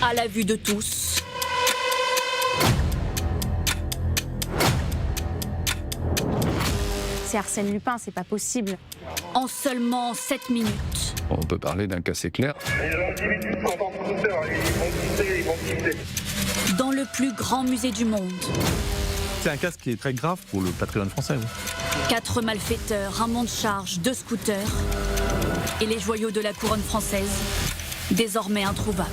à la vue de tous. C'est Arsène Lupin, c'est pas possible. En seulement 7 minutes. On peut parler d'un cas éclair. Dans le plus grand musée du monde. C'est un cas qui est très grave pour le patrimoine français. Oui. 4 malfaiteurs, un monte-charge, 2 scooters et les joyaux de la couronne française, désormais introuvables.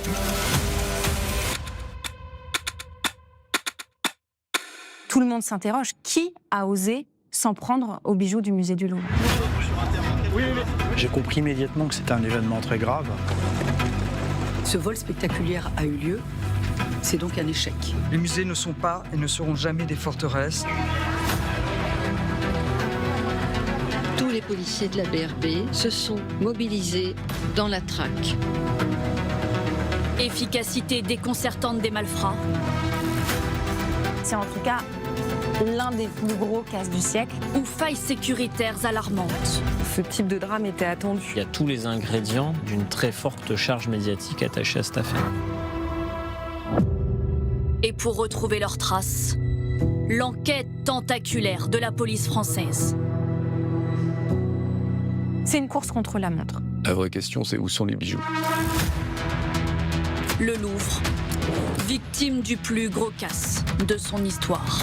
Tout le monde s'interroge, qui a osé s'en prendre aux bijoux du musée du Louvre? J'ai compris immédiatement que c'était un événement très grave. Ce vol spectaculaire a eu lieu, c'est donc un échec. Les musées ne sont pas et ne seront jamais des forteresses. Tous les policiers de la BRB se sont mobilisés dans la traque. Efficacité déconcertante des malfrats. C'est en tout cas l'un des plus gros cases du siècle. Ou failles sécuritaires alarmantes. Ce type de drame était attendu. Il y a tous les ingrédients d'une très forte charge médiatique attachée à cette affaire. Et pour retrouver leurs traces, l'enquête tentaculaire de la police française. C'est une course contre la montre. La vraie question, c'est où sont les bijoux? Le Louvre, victime du plus gros casse de son histoire.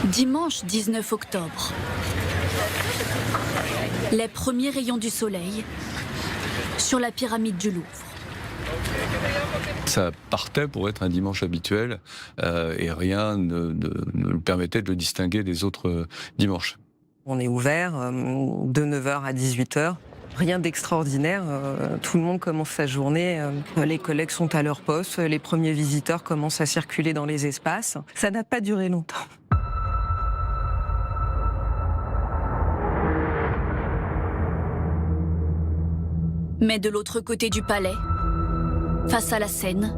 Dimanche 19 octobre. Les premiers rayons du soleil sur la pyramide du Louvre. Ça partait pour être un dimanche habituel et rien ne nous permettait de le distinguer des autres dimanches. On est ouvert de 9h à 18h. Rien d'extraordinaire, tout le monde commence sa journée, les collègues sont à leur poste, les premiers visiteurs commencent à circuler dans les espaces. Ça n'a pas duré longtemps. Mais de l'autre côté du palais, face à la Seine,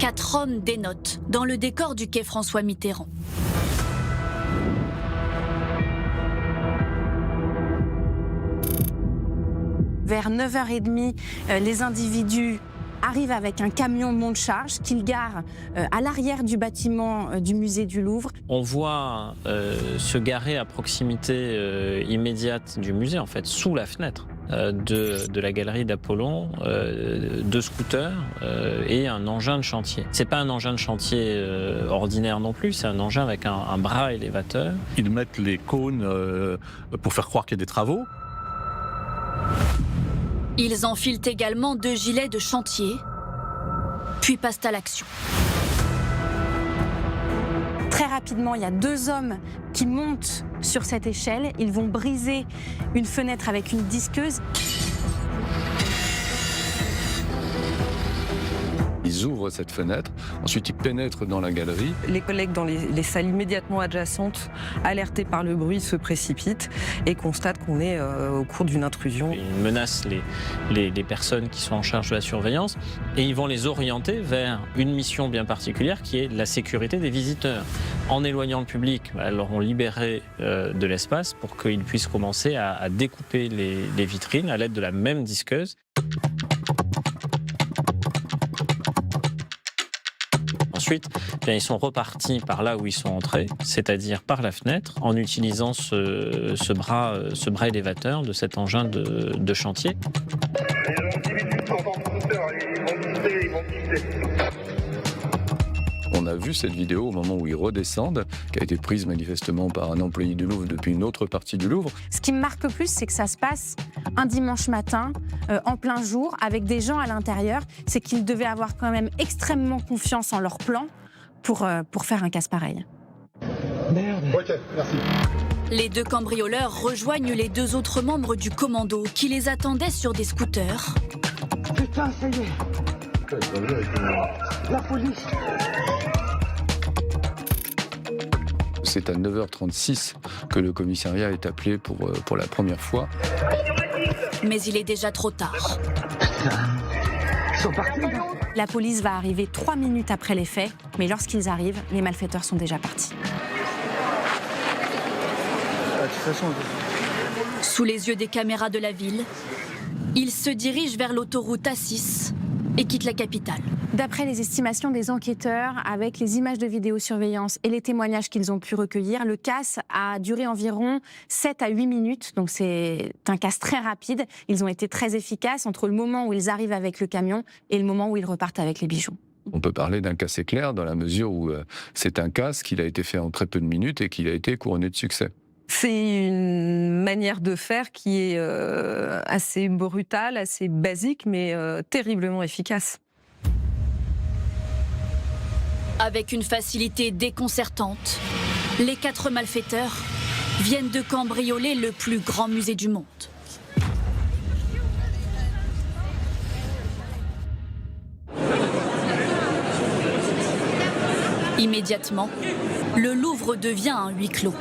4 hommes dénotent dans le décor du quai François Mitterrand. Vers 9h30, les individus arrivent avec un camion monte-charge qu'ils garent à l'arrière du bâtiment du musée du Louvre. On voit se garer à proximité immédiate du musée, en fait, sous la fenêtre de la galerie d'Apollon, 2 scooters et un engin de chantier. C'est pas un engin de chantier ordinaire non plus, c'est un engin avec un bras élévateur. Ils mettent les cônes pour faire croire qu'il y a des travaux. Ils enfilent également 2 gilets de chantier, puis passent à l'action. Très rapidement, il y a 2 hommes qui montent sur cette échelle. Ils vont briser une fenêtre avec une disqueuse. Ils ouvrent cette fenêtre, ensuite ils pénètrent dans la galerie. Les collègues dans les salles immédiatement adjacentes, alertés par le bruit, se précipitent et constatent qu'on est au cours d'une intrusion. Ils menacent les personnes qui sont en charge de la surveillance et ils vont les orienter vers une mission bien particulière qui est la sécurité des visiteurs. En éloignant le public, ils leur ont libéré de l'espace pour qu'ils puissent commencer à découper les vitrines à l'aide de la même disqueuse. Ensuite, ils sont repartis par là où ils sont entrés, c'est-à-dire par la fenêtre, en utilisant ce bras élévateur de cet engin de chantier. On a vu cette vidéo au moment où ils redescendent, qui a été prise manifestement par un employé du Louvre depuis une autre partie du Louvre. Ce qui me marque le plus, c'est que ça se passe un dimanche matin, en plein jour, avec des gens à l'intérieur. C'est qu'ils devaient avoir quand même extrêmement confiance en leur plan pour faire un casse pareil. Merde. Ok, merci. Les 2 cambrioleurs rejoignent les 2 autres membres du commando qui les attendaient sur des scooters. Putain, ça y est. La police. C'est à 9h36 que le commissariat est appelé pour la première fois. Mais il est déjà trop tard. Ils sont partis. La police va arriver 3 minutes après les faits, mais lorsqu'ils arrivent, les malfaiteurs sont déjà partis. De toute façon, Sous les yeux des caméras de la ville, ils se dirigent vers l'autoroute A6 et quittent la capitale. D'après les estimations des enquêteurs, avec les images de vidéosurveillance et les témoignages qu'ils ont pu recueillir, le casse a duré environ 7 à 8 minutes. Donc c'est un casse très rapide. Ils ont été très efficaces entre le moment où ils arrivent avec le camion et le moment où ils repartent avec les bijoux. On peut parler d'un casse éclair dans la mesure où c'est un casse qui a été fait en très peu de minutes et qui a été couronné de succès. C'est une manière de faire qui est assez brutale, assez basique, mais terriblement efficace. Avec une facilité déconcertante, les 4 malfaiteurs viennent de cambrioler le plus grand musée du monde. Immédiatement, le Louvre devient un huis clos.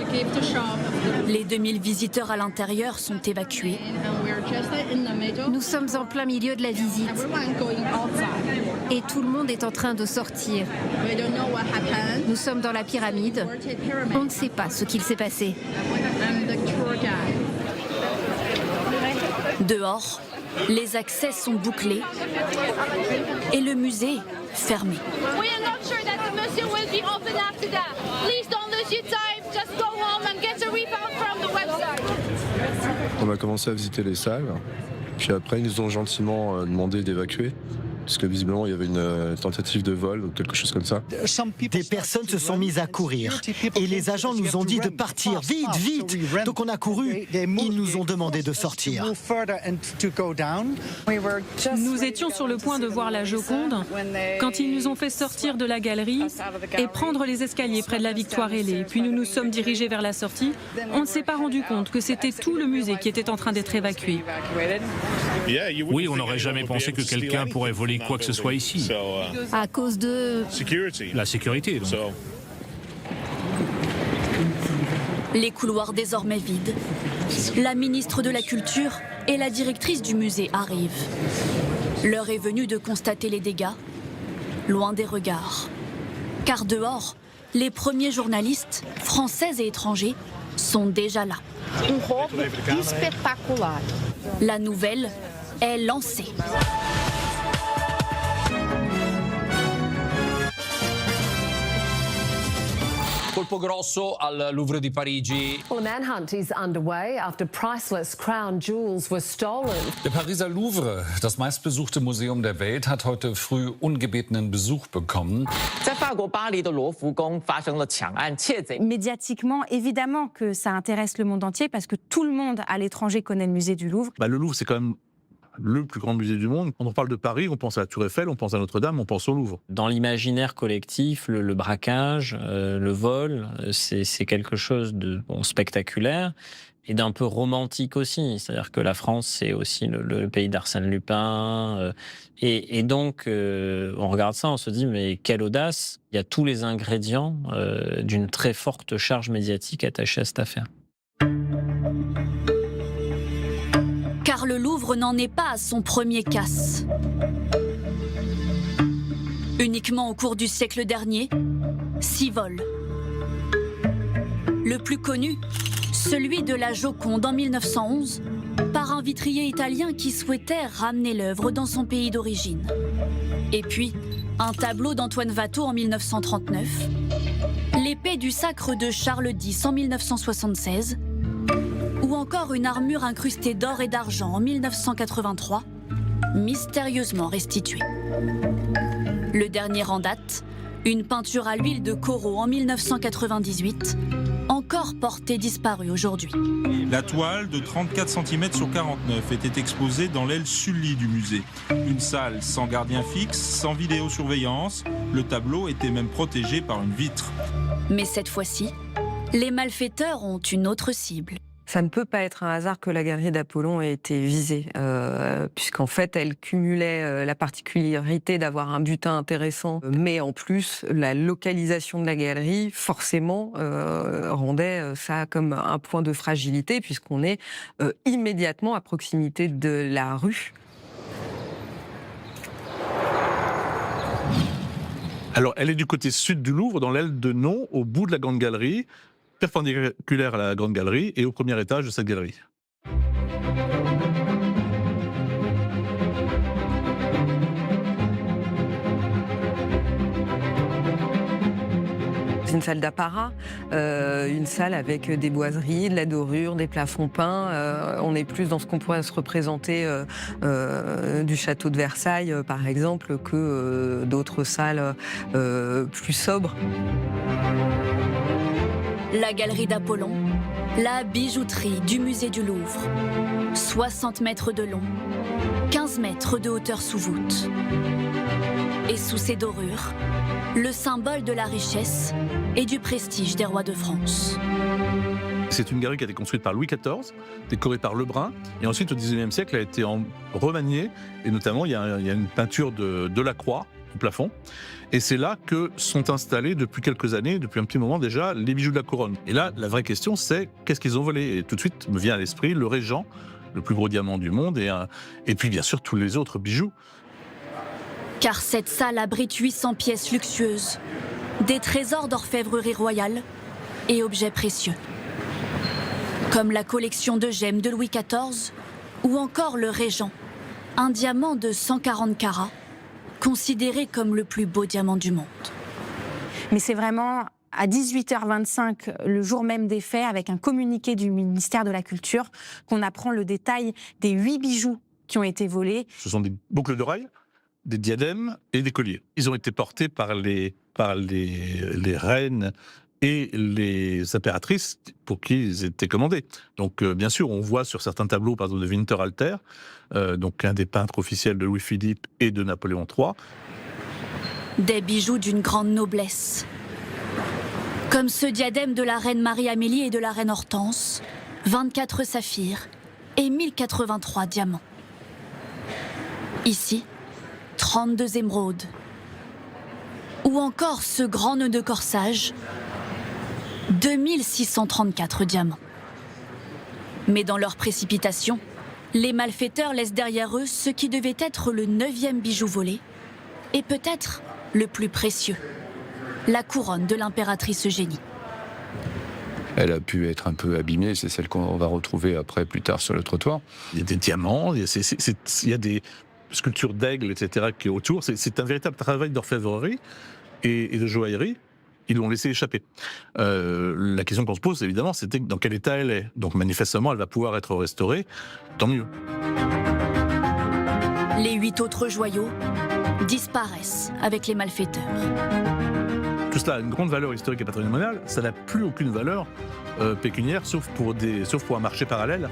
Les 2000 visiteurs à l'intérieur sont évacués. Nous sommes en plein milieu de la visite. Et tout le monde est en train de sortir. Nous sommes dans la pyramide. On ne sait pas ce qu'il s'est passé. Dehors, les accès sont bouclés et le musée fermé. On a commencé à visiter les salles, puis après ils nous ont gentiment demandé d'évacuer, parce que visiblement il y avait une tentative de vol ou quelque chose comme ça. Des personnes se sont mises à courir et les agents nous ont dit de partir, vite, vite. Donc on a couru, ils nous ont demandé de sortir. Nous étions sur le point de voir la Joconde quand ils nous ont fait sortir de la galerie et prendre les escaliers près de la Victoire ailée. Puis nous nous sommes dirigés vers la sortie. On ne s'est pas rendu compte que c'était tout le musée qui était en train d'être évacué. Oui, on n'aurait jamais pensé que quelqu'un pourrait voler quoi que ce soit ici. À cause de... La sécurité, donc. Les couloirs désormais vides. La ministre de la Culture et la directrice du musée arrivent. L'heure est venue de constater les dégâts, loin des regards. Car dehors, les premiers journalistes, français et étrangers, sont déjà là. La nouvelle est lancée. Colpo grosso al Louvre di Parigi. Well, a manhunt is underway after priceless crown jewels were stolen. Der Pariser Louvre, das meistbesuchte Museum der Welt, hat heute früh ungebetenen Besuch bekommen. Médiatiquement, évidemment que ça intéresse le monde entier parce que tout le monde à l'étranger connaît le musée du Louvre. Le Louvre, c'est quand même le plus grand musée du monde. Quand on parle de Paris, on pense à la Tour Eiffel, on pense à Notre-Dame, on pense au Louvre. Dans l'imaginaire collectif, le braquage, le vol, c'est quelque chose de spectaculaire et d'un peu romantique aussi. C'est-à-dire que la France, c'est aussi le pays d'Arsène Lupin. Et donc, on regarde ça, on se dit, mais quelle audace! Il y a tous les ingrédients d'une très forte charge médiatique attachée à cette affaire. Car le Louvre n'en est pas à son premier casse. Uniquement au cours du siècle dernier, 6 vols. Le plus connu, celui de la Joconde en 1911, par un vitrier italien qui souhaitait ramener l'œuvre dans son pays d'origine. Et puis, un tableau d'Antoine Watteau en 1939, l'épée du sacre de Charles X en 1976, ou encore une armure incrustée d'or et d'argent en 1983, mystérieusement restituée. Le dernier en date, une peinture à l'huile de Corot en 1998, encore portée disparue aujourd'hui. La toile de 34 cm sur 49 était exposée dans l'aile Sully du musée. Une salle sans gardien fixe, sans vidéosurveillance. Le tableau était même protégé par une vitre. Mais cette fois-ci, les malfaiteurs ont une autre cible. Ça ne peut pas être un hasard que la galerie d'Apollon ait été visée, puisqu'en fait, elle cumulait la particularité d'avoir un butin intéressant, mais en plus, la localisation de la galerie, forcément, rendait ça comme un point de fragilité, puisqu'on est immédiatement à proximité de la rue. Alors, elle est du côté sud du Louvre, dans l'aile de Non, au bout de la Grande Galerie, perpendiculaire à la Grande Galerie et au premier étage de cette galerie. C'est une salle d'apparat, une salle avec des boiseries, de la dorure, des plafonds peints. On est plus dans ce qu'on pourrait se représenter du château de Versailles, par exemple, que d'autres salles plus sobres. La galerie d'Apollon, la bijouterie du musée du Louvre. 60 mètres de long, 15 mètres de hauteur sous voûte. Et sous ces dorures, le symbole de la richesse et du prestige des rois de France. C'est une galerie qui a été construite par Louis XIV, décorée par Lebrun, et ensuite au XIXe siècle a été remaniée, et notamment il y a une peinture de la croix au plafond, et c'est là que sont installés depuis quelques années, depuis un petit moment déjà, les bijoux de la couronne. Et là, la vraie question c'est qu'est-ce qu'ils ont volé? Et tout de suite me vient à l'esprit le Régent, le plus gros diamant du monde, et puis bien sûr tous les autres bijoux. Car cette salle abrite 800 pièces luxueuses, des trésors d'orfèvrerie royale et objets précieux. Comme la collection de gemmes de Louis XIV ou encore le Régent, un diamant de 140 carats, considéré comme le plus beau diamant du monde. Mais c'est vraiment à 18h25, le jour même des faits, avec un communiqué du ministère de la Culture, qu'on apprend le détail des 8 bijoux qui ont été volés. Ce sont des boucles d'oreilles, des diadèmes et des colliers. Ils ont été portés par les reines et les impératrices pour qui ils étaient commandés. Donc bien sûr, on voit sur certains tableaux, par exemple de Winterhalter, donc un des peintres officiels de Louis-Philippe et de Napoléon III. Des bijoux d'une grande noblesse. Comme ce diadème de la reine Marie-Amélie et de la reine Hortense, 24 saphirs et 1083 diamants. Ici, 32 émeraudes. Ou encore ce grand nœud de corsage, 2634 diamants. Mais dans leur précipitation, les malfaiteurs laissent derrière eux ce qui devait être le 9e bijou volé, et peut-être le plus précieux, la couronne de l'impératrice Eugénie. Elle a pu être un peu abîmée, c'est celle qu'on va retrouver après, plus tard, sur le trottoir. Il y a des diamants, il y a des sculptures d'aigle, etc. qui est autour. C'est un véritable travail d'orfèvrerie et de joaillerie. Ils l'ont laissé échapper. La question qu'on se pose, évidemment, c'était dans quel état elle est. Donc manifestement, elle va pouvoir être restaurée, tant mieux. Les 8 autres joyaux disparaissent avec les malfaiteurs. Tout cela a une grande valeur historique et patrimoniale. Ça n'a plus aucune valeur pécuniaire, sauf pour un marché parallèle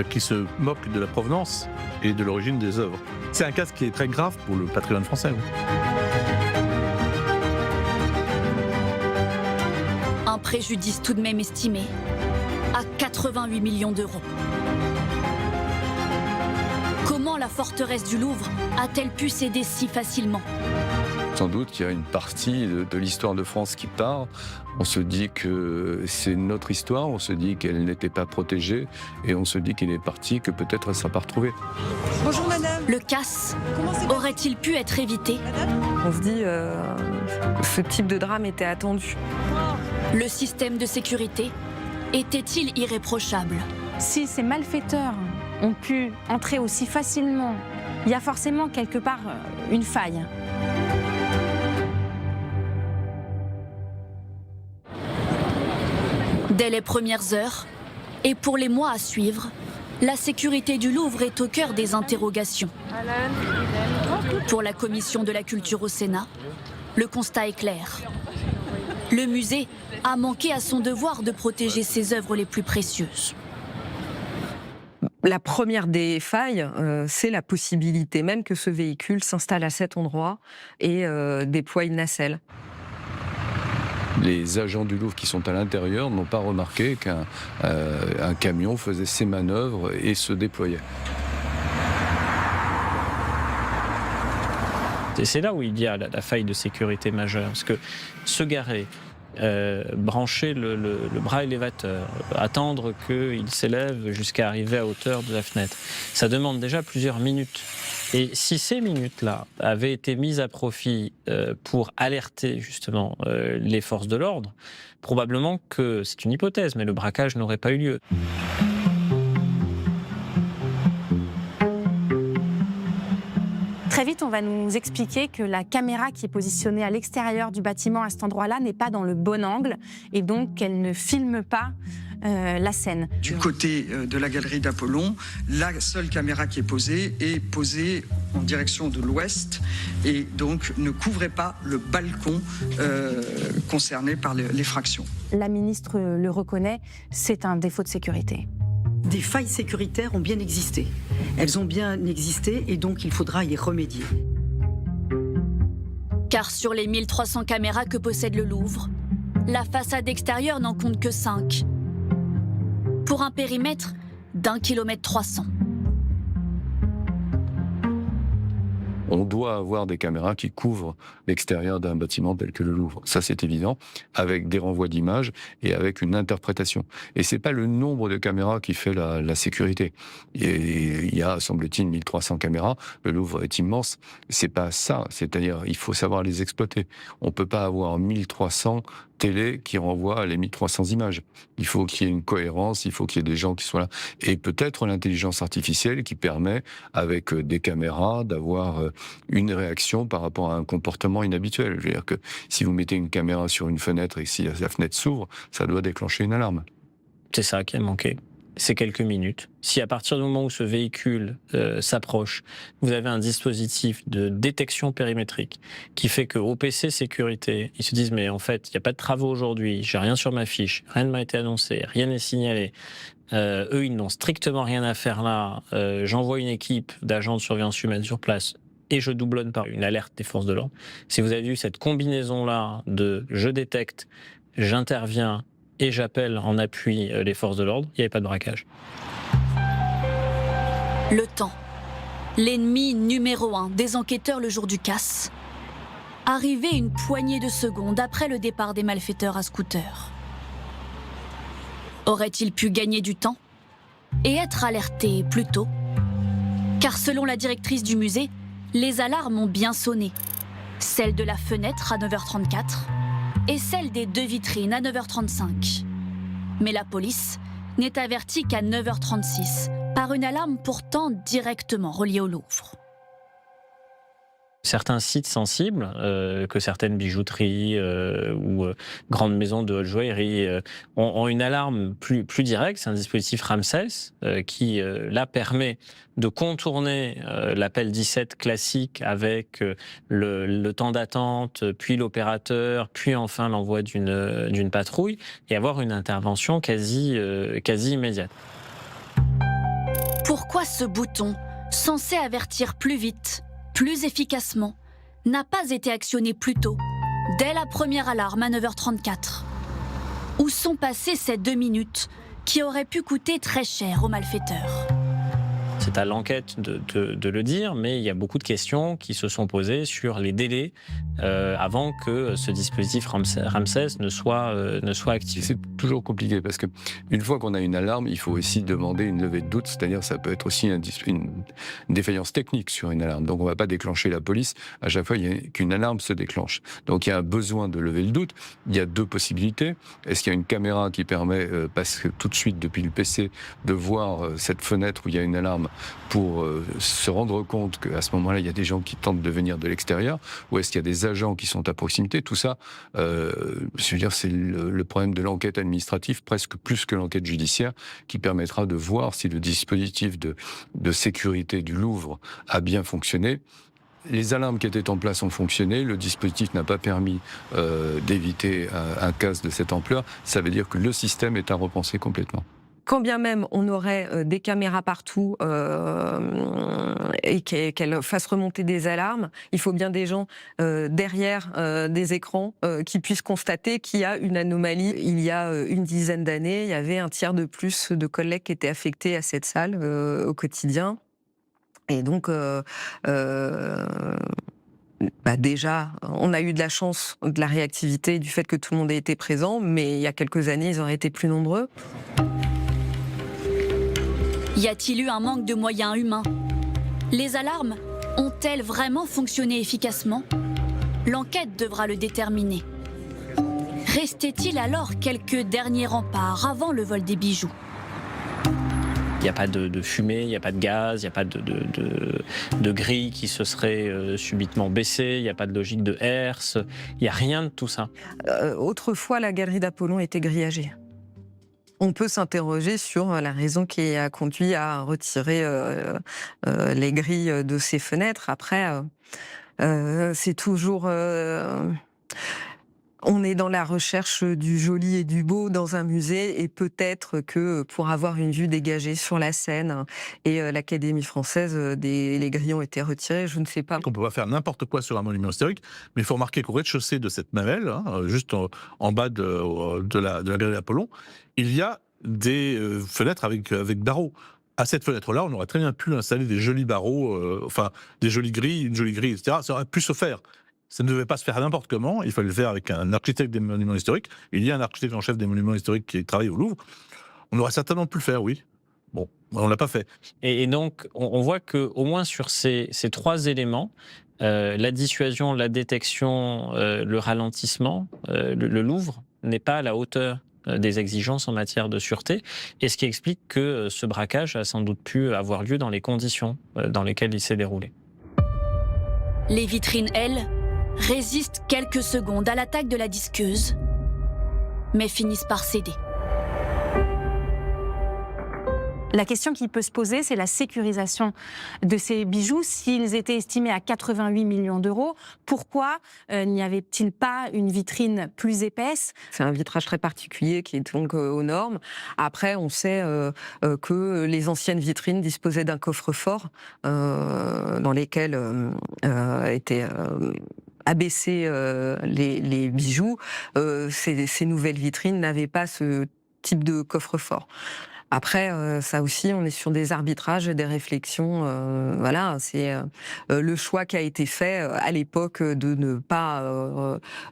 qui se moque de la provenance et de l'origine des œuvres. C'est un cas qui est très grave pour le patrimoine français. Oui. Un préjudice tout de même estimé à 88 millions d'euros. Comment la forteresse du Louvre a-t-elle pu céder si facilement ? Sans doute qu'il y a une partie de l'histoire de France qui part. On se dit que c'est notre histoire, on se dit qu'elle n'était pas protégée, et on se dit qu'il est parti, que peut-être elle ne sera pas retrouvée. Bonjour madame. Le casse aurait-il pu être évité ? On se dit, ce type de drame était attendu. Le système de sécurité était-il irréprochable ? Si ces malfaiteurs ont pu entrer aussi facilement, il y a forcément quelque part une faille. Dès les premières heures, et pour les mois à suivre, la sécurité du Louvre est au cœur des interrogations. Pour la Commission de la Culture au Sénat, le constat est clair. Le musée a manqué à son devoir de protéger ses œuvres les plus précieuses. La première des failles, c'est la possibilité même que ce véhicule s'installe à cet endroit et déploie une nacelle. Les agents du Louvre qui sont à l'intérieur n'ont pas remarqué qu'un camion faisait ses manœuvres et se déployait. Et c'est là où il y a la faille de sécurité majeure, parce que se garer, brancher le bras élévateur, attendre qu'il s'élève jusqu'à arriver à hauteur de la fenêtre, ça demande déjà plusieurs minutes. Et si ces minutes-là avaient été mises à profit pour alerter justement les forces de l'ordre, probablement que, c'est une hypothèse, mais le braquage n'aurait pas eu lieu. Très vite, on va nous expliquer que la caméra qui est positionnée à l'extérieur du bâtiment à cet endroit-là n'est pas dans le bon angle et donc qu'elle ne filme pas la scène. Du côté de la galerie d'Apollon, la seule caméra qui est posée en direction de l'ouest et donc ne couvrait pas le balcon concerné par l'effraction. La ministre le reconnaît, c'est un défaut de sécurité. Des failles sécuritaires ont bien existé. Elles ont bien existé et donc il faudra y remédier. Car sur les 1300 caméras que possède le Louvre, la façade extérieure n'en compte que 5. Pour un périmètre d'1,3 km. On doit avoir des caméras qui couvrent l'extérieur d'un bâtiment tel que le Louvre. Ça, c'est évident, avec des renvois d'images et avec une interprétation. Et c'est pas le nombre de caméras qui fait la sécurité. Il y a, semble-t-il, 1300 caméras. Le Louvre est immense. C'est pas ça. C'est-à-dire, il faut savoir les exploiter. On peut pas avoir 1300 télé qui renvoie les 1300 images. Il faut qu'il y ait une cohérence, il faut qu'il y ait des gens qui soient là. Et peut-être l'intelligence artificielle qui permet, avec des caméras, d'avoir une réaction par rapport à un comportement inhabituel. Je veux dire que si vous mettez une caméra sur une fenêtre et si la fenêtre s'ouvre, ça doit déclencher une alarme. C'est ça qui a manqué. C'est quelques minutes. Si à partir du moment où ce véhicule s'approche, vous avez un dispositif de détection périmétrique qui fait qu'au PC sécurité, ils se disent mais en fait, il n'y a pas de travaux aujourd'hui, j'ai rien sur ma fiche, rien ne m'a été annoncé, rien n'est signalé. Eux, ils n'ont strictement rien à faire là. J'envoie une équipe d'agents de surveillance humaine sur place et je doublonne par une alerte des forces de l'ordre. Si vous avez eu cette combinaison-là de je détecte, j'interviens, et j'appelle en appui les forces de l'ordre, il n'y avait pas de braquage. Le temps. L'ennemi numéro 1 des enquêteurs le jour du casse. Arrivé une poignée de secondes après le départ des malfaiteurs à scooter. Aurait-il pu gagner du temps et être alerté plus tôt? Car selon la directrice du musée, les alarmes ont bien sonné. Celle de la fenêtre à 9h34 et celle des 2 vitrines à 9h35. Mais la police n'est avertie qu'à 9h36 par une alarme pourtant directement reliée au Louvre. Certains sites sensibles, que certaines bijouteries ou grandes maisons de haute joaillerie ont une alarme plus directe. C'est un dispositif Ramsès qui, là, permet de contourner l'appel 17 classique avec le temps d'attente, puis l'opérateur, puis enfin l'envoi d'une patrouille et avoir une intervention quasi immédiate. Pourquoi ce bouton, censé avertir plus vite, plus efficacement, n'a pas été actionné plus tôt, dès la première alarme à 9h34 ? Où sont passées ces 2 minutes qui auraient pu coûter très cher aux malfaiteurs ? C'est à l'enquête de le dire, mais il y a beaucoup de questions qui se sont posées sur les délais avant que ce dispositif Ramsès ne soit activé. C'est toujours compliqué parce qu'une fois qu'on a une alarme, il faut aussi demander une levée de doute, c'est-à-dire ça peut être aussi une défaillance technique sur une alarme. Donc on ne va pas déclencher la police à chaque fois qu'une alarme se déclenche. Donc il y a un besoin de lever le doute. Il y a 2 possibilités. Est-ce qu'il y a une caméra qui permet, parce que tout de suite depuis le PC, de voir cette fenêtre où il y a une alarme pour se rendre compte qu'à ce moment-là, il y a des gens qui tentent de venir de l'extérieur, ou est-ce qu'il y a des agents qui sont à proximité? Tout ça, je veux dire, c'est le problème de l'enquête administrative, presque plus que l'enquête judiciaire, qui permettra de voir si le dispositif de sécurité du Louvre a bien fonctionné. Les alarmes qui étaient en place ont fonctionné, le dispositif n'a pas permis d'éviter un casse de cette ampleur, ça veut dire que le système est à repenser complètement. quand bien même on aurait des caméras partout et qu'elles fassent remonter des alarmes, il faut bien des gens derrière des écrans qui puissent constater qu'il y a une anomalie. Il y a une dizaine d'années, il y avait un tiers de plus de collègues qui étaient affectés à cette salle au quotidien. Et donc, déjà, on a eu de la chance de la réactivité et du fait que tout le monde ait été présent, mais il y a quelques années, ils auraient été plus nombreux. Y a-t-il eu un manque de moyens humains? Les alarmes ont-elles vraiment fonctionné efficacement? L'enquête devra le déterminer. Restait-il alors quelques derniers remparts avant le vol des bijoux? Il n'y a pas de fumée, il n'y a pas de gaz, il n'y a pas de grille qui se serait subitement baissée, il n'y a pas de logique de herse, il n'y a rien de tout ça. Autrefois, la galerie d'Apollon était grillagée. On peut s'interroger sur la raison qui a conduit à retirer les grilles de ces fenêtres. Après, c'est toujours... on est dans la recherche du joli et du beau dans un musée, et peut-être que pour avoir une vue dégagée sur la Seine et l'Académie française, les grilles ont été retirées, je ne sais pas. On ne peut pas faire n'importe quoi sur un monument historique, mais il faut remarquer qu'au rez-de-chaussée de cette mamelle, juste en bas de la galerie d'Apollon, il y a des fenêtres avec barreaux. À cette fenêtre-là, on aurait très bien pu installer des jolis barreaux, des jolies grilles, une jolie grille, etc. Ça aurait pu se faire. Ça ne devait pas se faire n'importe comment, il fallait le faire avec un architecte des monuments historiques. Il y a un architecte en chef des monuments historiques qui travaille au Louvre. On aurait certainement pu le faire, oui. Bon, on ne l'a pas fait. Et donc, on voit qu'au moins sur ces trois éléments, la dissuasion, la détection, le ralentissement, le Louvre n'est pas à la hauteur des exigences en matière de sûreté, et ce qui explique que ce braquage a sans doute pu avoir lieu dans les conditions dans lesquelles il s'est déroulé. Les vitrines, elles, résistent quelques secondes à l'attaque de la disqueuse, mais finissent par céder. La question qui peut se poser, c'est la sécurisation de ces bijoux. S'ils étaient estimés à 88 millions d'euros, pourquoi n'y avait-il pas une vitrine plus épaisse? C'est un vitrage très particulier qui est donc aux normes. Après, on sait que les anciennes vitrines disposaient d'un coffre-fort dans lesquels étaient abaissés les bijoux. Ces nouvelles vitrines n'avaient pas ce type de coffre-fort. Après, ça aussi, on est sur des arbitrages, des réflexions. Voilà, c'est le choix qui a été fait à l'époque de ne pas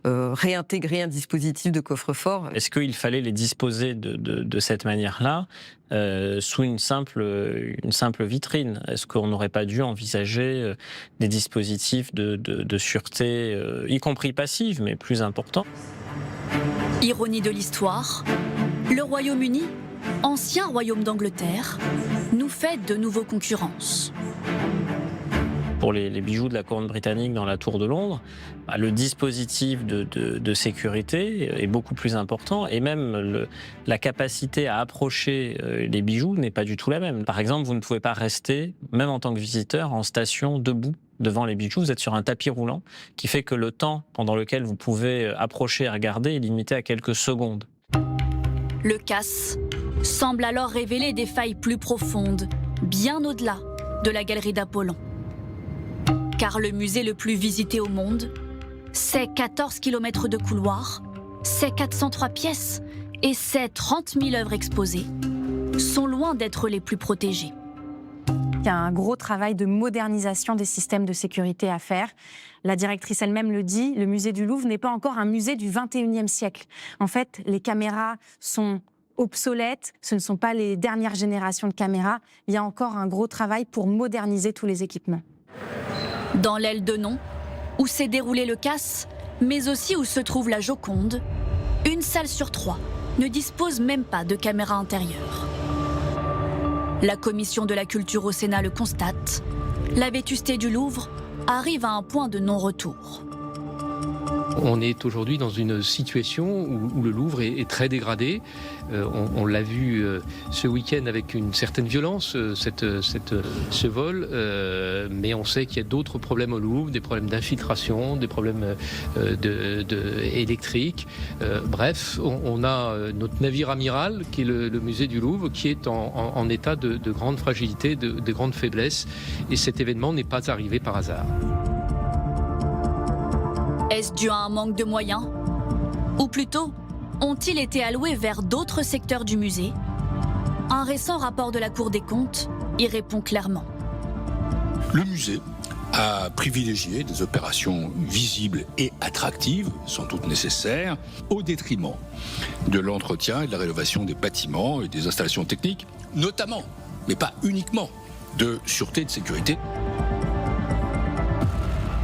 réintégrer un dispositif de coffre-fort. Est-ce qu'il fallait les disposer de cette manière-là, sous une simple vitrine? Est-ce qu'on n'aurait pas dû envisager des dispositifs de sûreté, y compris passives, mais plus importants? Ironie de l'histoire, le Royaume-Uni, ancien royaume d'Angleterre, nous fait de nouveau concurrence. Pour les bijoux de la couronne britannique dans la Tour de Londres, le dispositif de sécurité est beaucoup plus important, et même la capacité à approcher les bijoux n'est pas du tout la même. Par exemple, vous ne pouvez pas rester, même en tant que visiteur, en station debout devant les bijoux. Vous êtes sur un tapis roulant qui fait que le temps pendant lequel vous pouvez approcher et regarder est limité à quelques secondes. Le casse semble alors révéler des failles plus profondes, bien au-delà de la galerie d'Apollon. Car le musée le plus visité au monde, ses 14 km de couloirs, ses 403 pièces et ses 30 000 œuvres exposées sont loin d'être les plus protégées. Il y a un gros travail de modernisation des systèmes de sécurité à faire. La directrice elle-même le dit, le musée du Louvre n'est pas encore un musée du XXIe siècle. En fait, les caméras sont obsolètes, ce ne sont pas les dernières générations de caméras. Il y a encore un gros travail pour moderniser tous les équipements. Dans l'aile de Non, où s'est déroulé le casse, mais aussi où se trouve la Joconde, une salle sur 3 ne dispose même pas de caméra intérieure. La commission de la culture au Sénat le constate, la vétusté du Louvre arrive à un point de non-retour. On est aujourd'hui dans une situation où le Louvre est très dégradé. On l'a vu ce week-end avec une certaine violence, ce vol, mais on sait qu'il y a d'autres problèmes au Louvre, des problèmes d'infiltration, des problèmes électriques. Bref, on a notre navire amiral, qui est le musée du Louvre, qui est en état de grande fragilité, de grande faiblesse, et cet événement n'est pas arrivé par hasard. Est-ce dû à un manque de moyens? Ou plutôt, ont-ils été alloués vers d'autres secteurs du musée? Un récent rapport de la Cour des comptes y répond clairement. Le musée a privilégié des opérations visibles et attractives, sans doute nécessaires, au détriment de l'entretien et de la rénovation des bâtiments et des installations techniques, notamment, mais pas uniquement, de sûreté et de sécurité.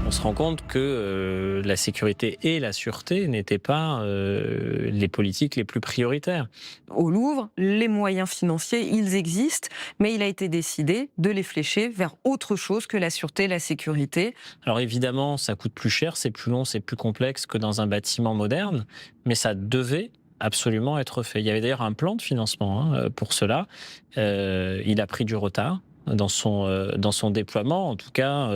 On se rend compte que la sécurité et la sûreté n'étaient pas les politiques les plus prioritaires. Au Louvre, les moyens financiers, ils existent, mais il a été décidé de les flécher vers autre chose que la sûreté et la sécurité. Alors évidemment, ça coûte plus cher, c'est plus long, c'est plus complexe que dans un bâtiment moderne, mais ça devait absolument être fait. Il y avait d'ailleurs un plan de financement pour cela. Il a pris du retard dans son déploiement. En tout cas,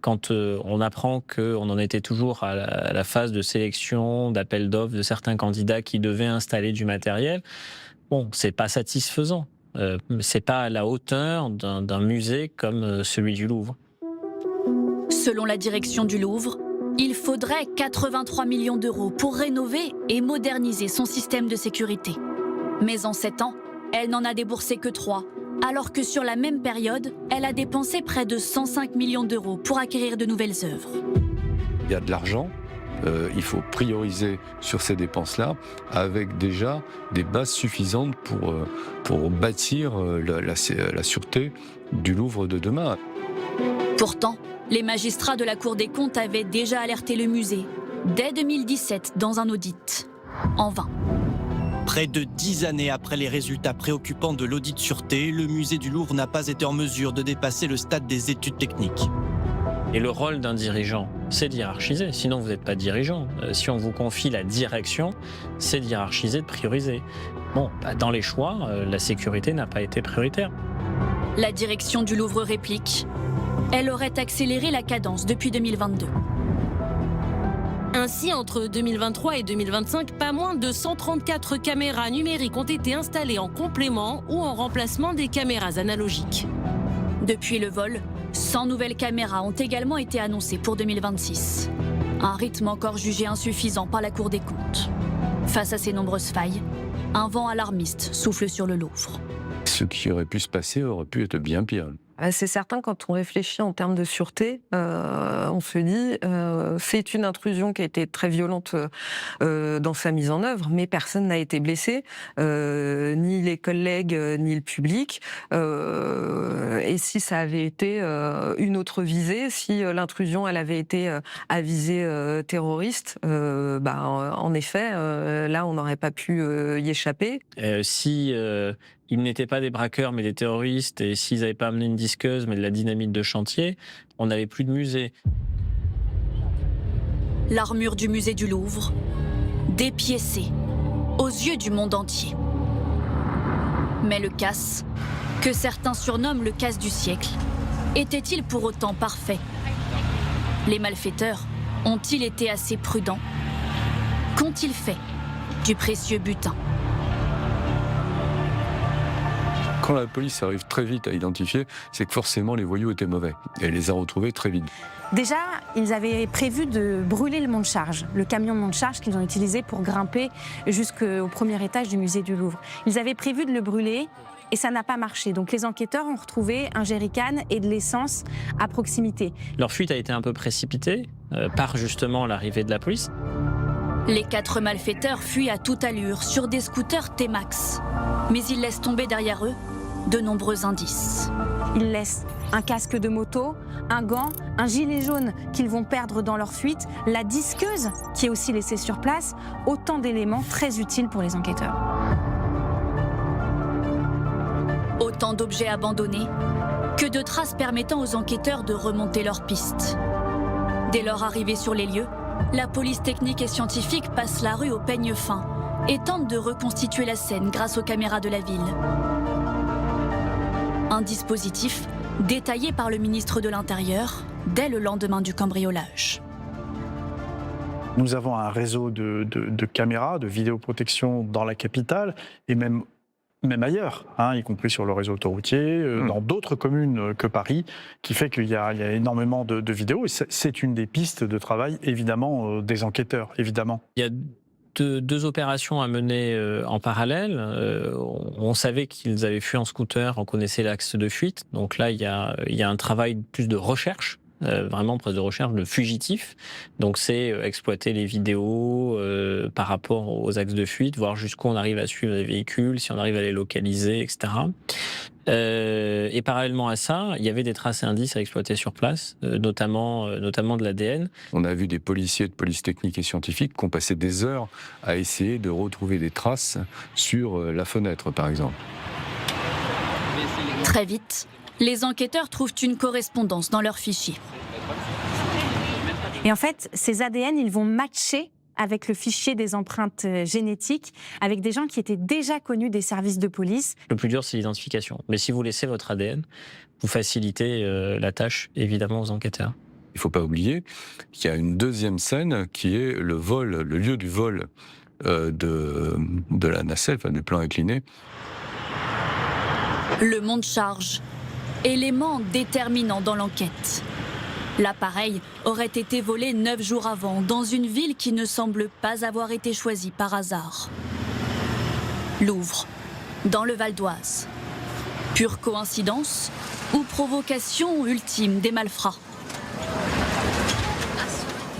quand on apprend qu'on en était toujours à la phase de sélection, d'appel d'offres de certains candidats qui devaient installer du matériel, bon, c'est pas satisfaisant. C'est pas à la hauteur d'un musée comme celui du Louvre. Selon la direction du Louvre, il faudrait 83 millions d'euros pour rénover et moderniser son système de sécurité. Mais en 7 ans, elle n'en a déboursé que 3, alors que sur la même période, elle a dépensé près de 105 millions d'euros pour acquérir de nouvelles œuvres. Il y a de l'argent, il faut prioriser sur ces dépenses-là, avec déjà des bases suffisantes pour bâtir la sûreté du Louvre de demain. Pourtant, les magistrats de la Cour des comptes avaient déjà alerté le musée, dès 2017, dans un audit. En vain. Près de 10 années après les résultats préoccupants de l'audit sûreté, le musée du Louvre n'a pas été en mesure de dépasser le stade des études techniques. Et le rôle d'un dirigeant, c'est de hiérarchiser. Sinon, vous n'êtes pas dirigeant. Si on vous confie la direction, c'est de hiérarchiser, de prioriser. Bon, dans les choix, la sécurité n'a pas été prioritaire. La direction du Louvre réplique. Elle aurait accéléré la cadence depuis 2022. Ainsi, entre 2023 et 2025, pas moins de 134 caméras numériques ont été installées en complément ou en remplacement des caméras analogiques. Depuis le vol, 100 nouvelles caméras ont également été annoncées pour 2026. Un rythme encore jugé insuffisant par la Cour des comptes. Face à ces nombreuses failles, un vent alarmiste souffle sur le Louvre. Ce qui aurait pu se passer aurait pu être bien pire. C'est certain, quand on réfléchit en termes de sûreté, on se dit c'est une intrusion qui a été très violente dans sa mise en œuvre, mais personne n'a été blessé, ni les collègues, ni le public. Et si ça avait été une autre visée, si l'intrusion elle avait été à visée terroriste, en effet, là on n'aurait pas pu y échapper. Ils n'étaient pas des braqueurs mais des terroristes, et s'ils n'avaient pas amené une disqueuse mais de la dynamite de chantier, on n'avait plus de musée. L'armure du musée du Louvre, dépiécée, aux yeux du monde entier. Mais le casse, que certains surnomment le casse du siècle, était-il pour autant parfait? Les malfaiteurs ont-ils été assez prudents? Qu'ont-ils fait du précieux butin? Quand la police arrive très vite à identifier, c'est que forcément les voyous étaient mauvais. Et elle les a retrouvés très vite. Déjà, ils avaient prévu de brûler le monte-charge, le camion de monte-charge qu'ils ont utilisé pour grimper jusqu'au premier étage du musée du Louvre. Ils avaient prévu de le brûler et ça n'a pas marché. Donc les enquêteurs ont retrouvé un jerrycan et de l'essence à proximité. Leur fuite a été un peu précipitée par justement l'arrivée de la police. Les 4 malfaiteurs fuient à toute allure sur des scooters T-Max. Mais ils laissent tomber derrière eux de nombreux indices. Ils laissent un casque de moto, un gant, un gilet jaune qu'ils vont perdre dans leur fuite, la disqueuse qui est aussi laissée sur place, autant d'éléments très utiles pour les enquêteurs. Autant d'objets abandonnés que de traces permettant aux enquêteurs de remonter leur piste. Dès leur arrivée sur les lieux, La police technique et scientifique passe la rue au peigne fin et tente de reconstituer la scène grâce aux caméras de la ville. Un dispositif détaillé par le ministre de l'Intérieur dès le lendemain du cambriolage. Nous avons un réseau de caméras, de vidéoprotection dans la capitale et même ailleurs, y compris sur le réseau autoroutier, dans d'autres communes que Paris, qui fait qu'il y a énormément de vidéos. Et c'est une des pistes de travail, évidemment, des enquêteurs, évidemment. Il y a deux opérations à mener en parallèle. On savait qu'ils avaient fui en scooter, on connaissait l'axe de fuite. Donc là, il y a un travail plus de recherche. Vraiment presque de recherche de fugitifs. Donc c'est exploiter les vidéos par rapport aux axes de fuite, voir jusqu'où on arrive à suivre les véhicules, si on arrive à les localiser, etc. Et parallèlement à ça, il y avait des traces et indices à exploiter sur place, notamment de l'ADN. On a vu des policiers de police technique et scientifique qui ont passé des heures à essayer de retrouver des traces sur la fenêtre, par exemple. Très vite, les enquêteurs trouvent une correspondance dans leurs fichiers. Et en fait, ces ADN, ils vont matcher avec le fichier des empreintes génétiques, avec des gens qui étaient déjà connus des services de police. Le plus dur, c'est l'identification. Mais si vous laissez votre ADN, vous facilitez la tâche, évidemment, aux enquêteurs. Il ne faut pas oublier qu'il y a une deuxième scène qui est le vol, le lieu du vol de la nacelle, enfin du plan incliné. Le monte charge, élément déterminant dans l'enquête. L'appareil aurait été volé 9 jours avant, dans une ville qui ne semble pas avoir été choisie par hasard. Louvre, dans le Val d'Oise. Pure coïncidence ou provocation ultime des malfrats?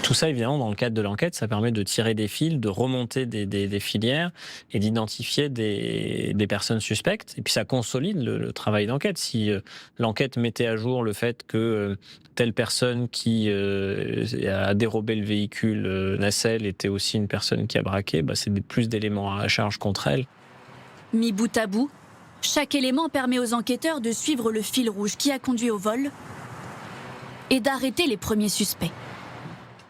Tout ça, évidemment, dans le cadre de l'enquête, ça permet de tirer des fils, de remonter des filières et d'identifier des personnes suspectes. Et puis ça consolide le travail d'enquête. Si l'enquête mettait à jour le fait que telle personne qui a dérobé le véhicule nacelle était aussi une personne qui a braqué, c'est plus d'éléments à charge contre elle. Mis bout à bout, chaque élément permet aux enquêteurs de suivre le fil rouge qui a conduit au vol et d'arrêter les premiers suspects.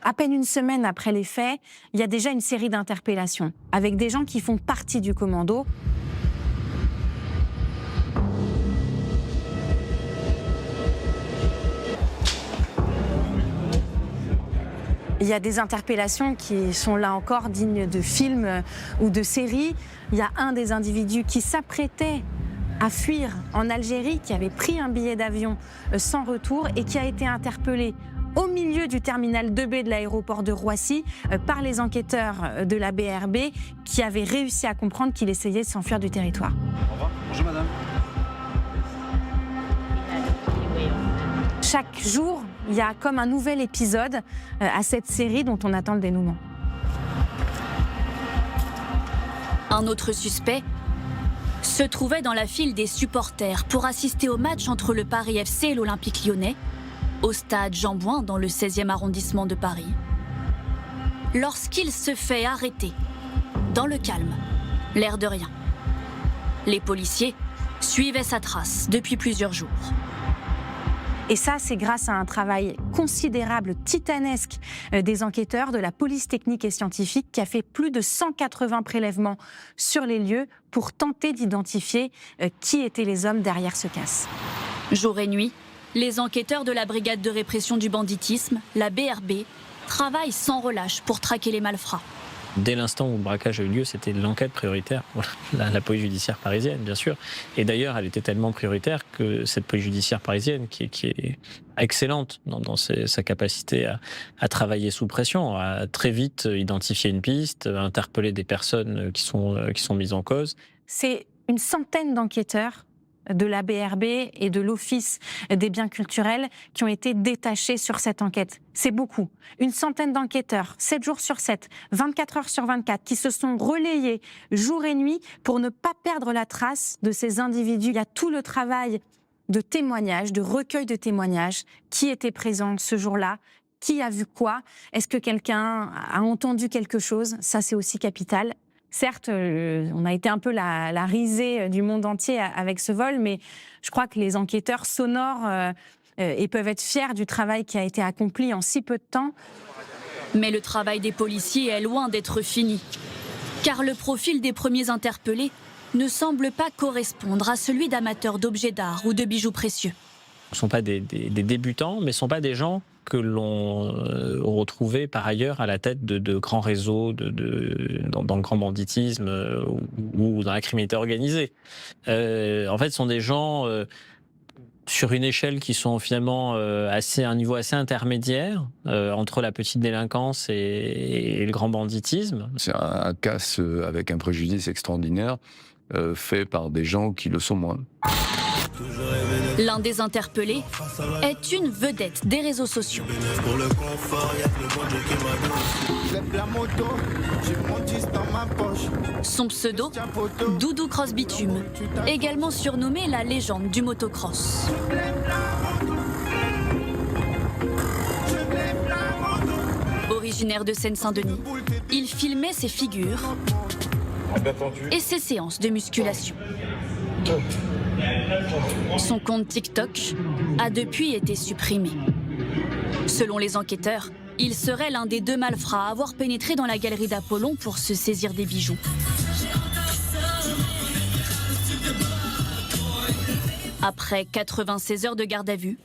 À peine une semaine après les faits, il y a déjà une série d'interpellations avec des gens qui font partie du commando. Il y a des interpellations qui sont là encore dignes de films ou de séries. Il y a un des individus qui s'apprêtait à fuir en Algérie, qui avait pris un billet d'avion sans retour et qui a été interpellé au milieu du terminal 2B de l'aéroport de Roissy par les enquêteurs de la BRB qui avaient réussi à comprendre qu'il essayait de s'enfuir du territoire. Au revoir. Bonjour madame. Chaque jour, il y a comme un nouvel épisode à cette série dont on attend le dénouement. Un autre suspect se trouvait dans la file des supporters pour assister au match entre le Paris FC et l'Olympique Lyonnais, au stade Jean-Bouin dans le 16e arrondissement de Paris. Lorsqu'il se fait arrêter, dans le calme, l'air de rien. Les policiers suivaient sa trace depuis plusieurs jours. Et ça, c'est grâce à un travail considérable, titanesque des enquêteurs de la police technique et scientifique qui a fait plus de 180 prélèvements sur les lieux pour tenter d'identifier qui étaient les hommes derrière ce casse. Jour et nuit, les enquêteurs de la brigade de répression du banditisme, la BRB, travaillent sans relâche pour traquer les malfrats. Dès l'instant où le braquage a eu lieu, c'était l'enquête prioritaire. La police judiciaire parisienne, bien sûr. Et d'ailleurs, elle était tellement prioritaire que cette police judiciaire parisienne, qui est excellente dans sa capacité à travailler sous pression, a très vite identifié une piste, interpellé des personnes qui sont mises en cause. C'est une centaine d'enquêteurs de la BRB et de l'Office des biens culturels qui ont été détachés sur cette enquête. C'est beaucoup. Une centaine d'enquêteurs, 7 jours sur 7, 24 heures sur 24, qui se sont relayés jour et nuit pour ne pas perdre la trace de ces individus. Il y a tout le travail de témoignages, de recueil de témoignages. Qui était présent ce jour-là? Qui a vu quoi? Est-ce que quelqu'un a entendu quelque chose? Ça, c'est aussi capital. Certes, on a été un peu la risée du monde entier avec ce vol, mais je crois que les enquêteurs s'honorent et peuvent être fiers du travail qui a été accompli en si peu de temps. Mais le travail des policiers est loin d'être fini. Car le profil des premiers interpellés ne semble pas correspondre à celui d'amateurs d'objets d'art ou de bijoux précieux. Ce ne sont pas des débutants, mais ce ne sont pas des gens que l'on retrouvait par ailleurs à la tête de grands réseaux dans le grand banditisme ou dans la criminalité organisée. En fait, ce sont des gens sur une échelle qui sont finalement à un niveau assez intermédiaire entre la petite délinquance et le grand banditisme. C'est un casse avec un préjudice extraordinaire fait par des gens qui le sont moins. L'un des interpellés est une vedette des réseaux sociaux. Son pseudo, Doudou Cross Bitume, également surnommé la légende du motocross. Originaire de Seine-Saint-Denis, il filmait ses figures et ses séances de musculation. Son compte TikTok a depuis été supprimé. Selon les enquêteurs, il serait l'un des 2 malfrats à avoir pénétré dans la galerie d'Apollon pour se saisir des bijoux. Après 96 heures de garde à vue,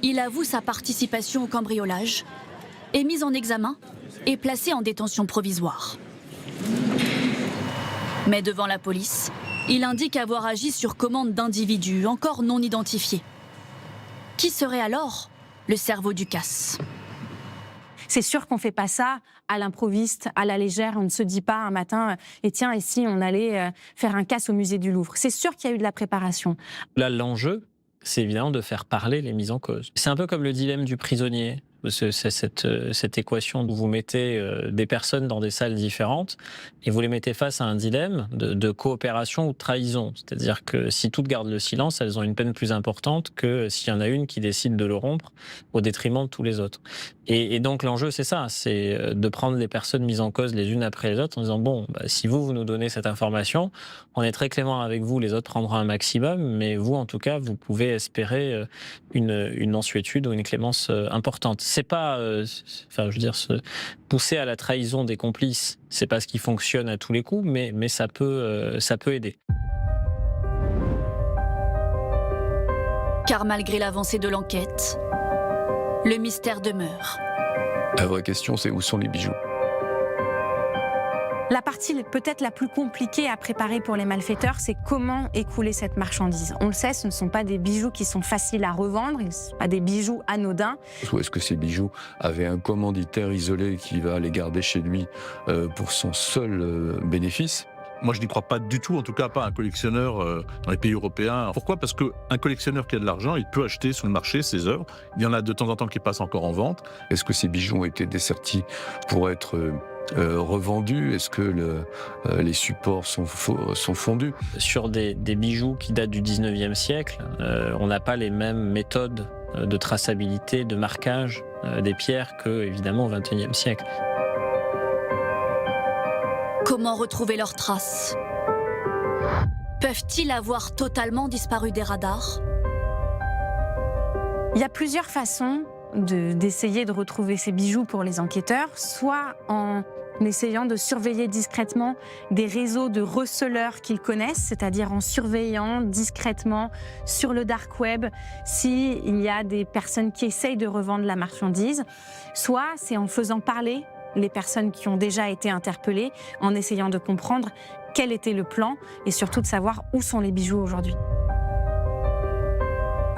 il avoue sa participation au cambriolage, est mis en examen et placé en détention provisoire. Mais devant la police, il indique avoir agi sur commande d'individus encore non identifiés. Qui serait alors le cerveau du casse ? C'est sûr qu'on ne fait pas ça à l'improviste, à la légère. On ne se dit pas un matin « et tiens, et si on allait faire un casse au musée du Louvre ». C'est sûr qu'il y a eu de la préparation. Là, l'enjeu, c'est évidemment de faire parler les mises en cause. C'est un peu comme le dilemme du prisonnier. C'est cette équation où vous mettez des personnes dans des salles différentes et vous les mettez face à un dilemme de coopération ou de trahison. C'est-à-dire que si toutes gardent le silence, elles ont une peine plus importante que s'il y en a une qui décide de le rompre au détriment de tous les autres. Et donc l'enjeu, c'est ça, c'est de prendre les personnes mises en cause les unes après les autres en disant bon, si vous nous donnez cette information, on est très clément avec vous, les autres prendront un maximum, mais vous, en tout cas, vous pouvez espérer une mansuétude ou une clémence importante. C'est pas, se pousser à la trahison des complices, c'est pas ce qui fonctionne à tous les coups, mais ça peut aider. Car malgré l'avancée de l'enquête, le mystère demeure. La vraie question, c'est où sont les bijoux ? La partie peut-être la plus compliquée à préparer pour les malfaiteurs, c'est comment écouler cette marchandise. On le sait, ce ne sont pas des bijoux qui sont faciles à revendre, ce ne sont pas des bijoux anodins. Ou est-ce que ces bijoux avaient un commanditaire isolé qui va les garder chez lui pour son seul bénéfice ? Moi, je n'y crois pas du tout, en tout cas pas un collectionneur dans les pays européens. Pourquoi ? Parce qu'un collectionneur qui a de l'argent, il peut acheter sur le marché ses œuvres. Il y en a de temps en temps qui passent encore en vente. Est-ce que ces bijoux ont été dessertis pour être revendus ? Est-ce que les supports sont fondus ? Sur des bijoux qui datent du 19e siècle, on n'a pas les mêmes méthodes de traçabilité, de marquage des pierres que, évidemment, au 21e siècle. Comment retrouver leurs traces ? Peuvent-ils avoir totalement disparu des radars ? Il y a plusieurs façons d'essayer de retrouver ces bijoux pour les enquêteurs, soit en essayant de surveiller discrètement des réseaux de receleurs qu'ils connaissent, c'est-à-dire en surveillant discrètement sur le dark web s'il y a des personnes qui essayent de revendre la marchandise, soit c'est en faisant parler les personnes qui ont déjà été interpellées, en essayant de comprendre quel était le plan et surtout de savoir où sont les bijoux aujourd'hui.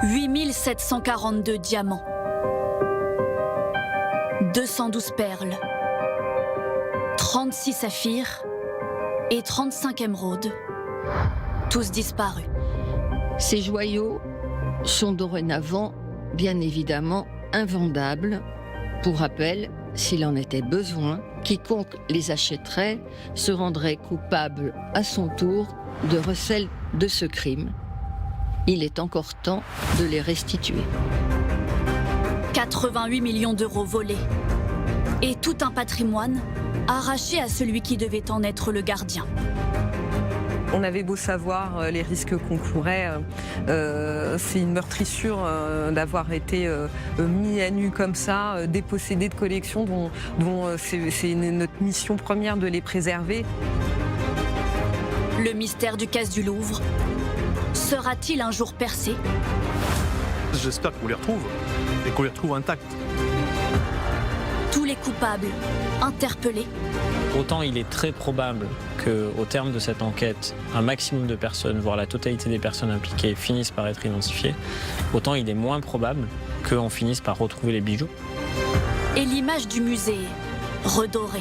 8742 diamants, 212 perles, 36 saphirs et 35 émeraudes, tous disparus. Ces joyaux sont dorénavant, bien évidemment, invendables. Pour rappel, s'il en était besoin, quiconque les achèterait se rendrait coupable à son tour de recel de ce crime. Il est encore temps de les restituer. 88 millions d'euros volés et tout un patrimoine arraché à celui qui devait en être le gardien. On avait beau savoir les risques qu'on courait, c'est une meurtrissure d'avoir été mis à nu comme ça, dépossédé de collections dont c'est notre mission première de les préserver. Le mystère du casse du Louvre sera-t-il un jour percé? J'espère qu'on les retrouve et qu'on les retrouve intacts. Tous les coupables interpellés. Autant il est très probable qu'au terme de cette enquête, un maximum de personnes, voire la totalité des personnes impliquées, finissent par être identifiées, autant il est moins probable qu'on finisse par retrouver les bijoux. Et l'image du musée redorée.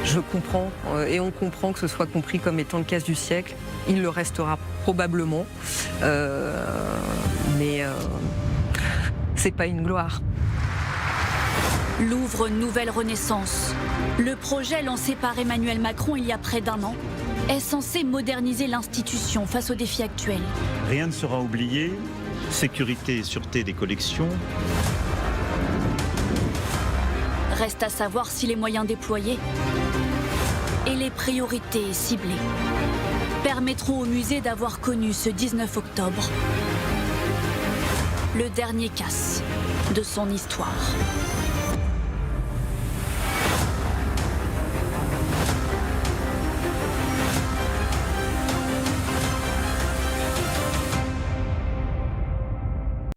Je comprends, et on comprend que ce soit compris comme étant le casse du siècle. Il le restera probablement, mais c'est pas une gloire. Louvre Nouvelle Renaissance. Le projet lancé par Emmanuel Macron il y a près d'1 an est censé moderniser l'institution face aux défis actuels. Rien ne sera oublié, sécurité et sûreté des collections. Reste à savoir si les moyens déployés et les priorités ciblées permettront au musée d'avoir connu ce 19 octobre le dernier casse de son histoire.